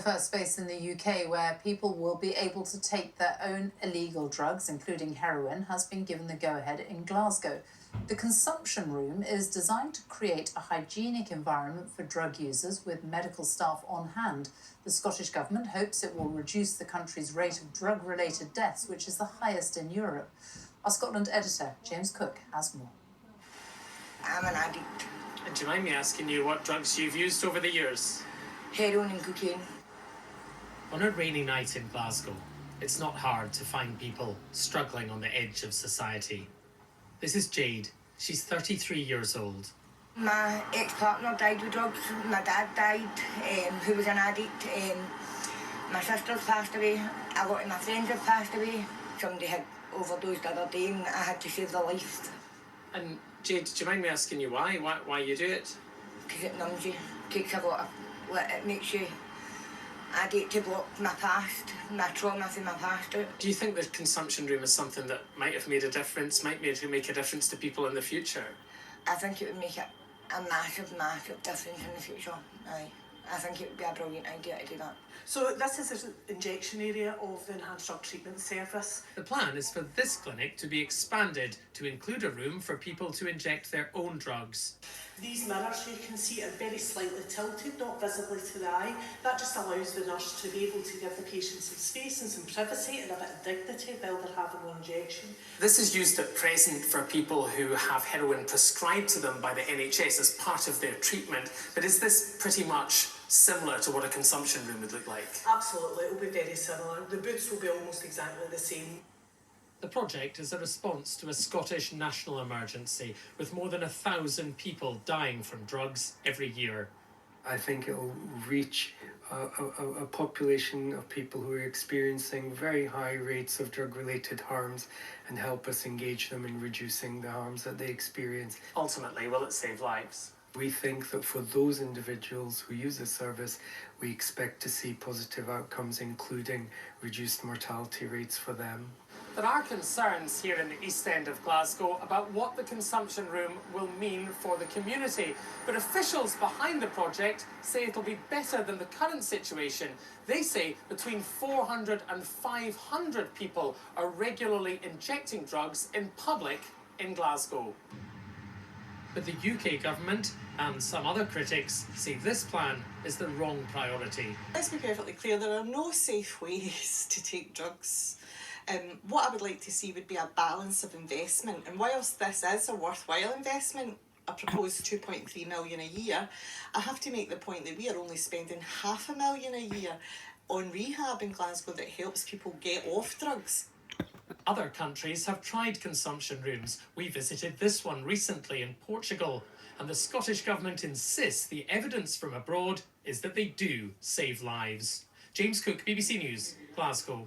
First space in the UK where people will be able to take their own illegal drugs, including heroin, has been given the go-ahead in Glasgow. The consumption room is designed to create a hygienic environment for drug users with medical staff on hand. The Scottish Government hopes it will reduce the country's rate of drug-related deaths, which is the highest in Europe. Our Scotland editor, James Cook, has more. I'm an addict. And do you mind me asking you what drugs you've used over the years? Heroin and cocaine. On a rainy night in Glasgow, it's not hard to find people struggling on the edge of society. This is Jade. She's 33 years old. My ex-partner died with drugs. My dad died, who was an addict. My sister's passed away. A lot of my friends have passed away. Somebody had overdosed the other day and I had to save their life. And Jade, do you mind me asking you why you do it? Because it numbs you. Takes a lot of... It makes you addict to block my past, my trauma from my past out. Do you think the consumption room is something that might have made a difference, might make a difference to people in the future? I think it would make a massive, massive difference in the future. Aye. I think it would be a brilliant idea to do that. So this is an injection area of the Enhanced Drug Treatment Service. The plan is for this clinic to be expanded to include a room for people to inject their own drugs. These mirrors you can see are very slightly tilted, not visibly to the eye. That just allows the nurse to be able to give the patient some space and some privacy and a bit of dignity while they're having the injection. This is used at present for people who have heroin prescribed to them by the NHS as part of their treatment. But is this pretty much similar to what a consumption room would look like? Absolutely, it will be very similar. The booths will be almost exactly the same. The project is a response to a Scottish national emergency, with more than 1,000 people dying from drugs every year. I think it will reach a population of people who are experiencing very high rates of drug-related harms and help us engage them in reducing the harms that they experience. Ultimately, will it save lives? We think that for those individuals who use the service, we expect to see positive outcomes, including reduced mortality rates for them. There are concerns here in the East End of Glasgow about what the consumption room will mean for the community. But officials behind the project say it'll be better than the current situation. They say between 400 and 500 people are regularly injecting drugs in public in Glasgow. But the UK government and some other critics say this plan is the wrong priority. Let's be perfectly clear, there are no safe ways to take drugs. What I would like to see would be a balance of investment, and whilst this is a worthwhile investment, a proposed 2.3 million a year, I have to make the point that we are only spending $500,000 a year on rehab in Glasgow that helps people get off drugs. Other countries have tried consumption rooms. We visited this one recently in Portugal, and the Scottish Government insists the evidence from abroad is that they do save lives. James Cook, BBC News, Glasgow.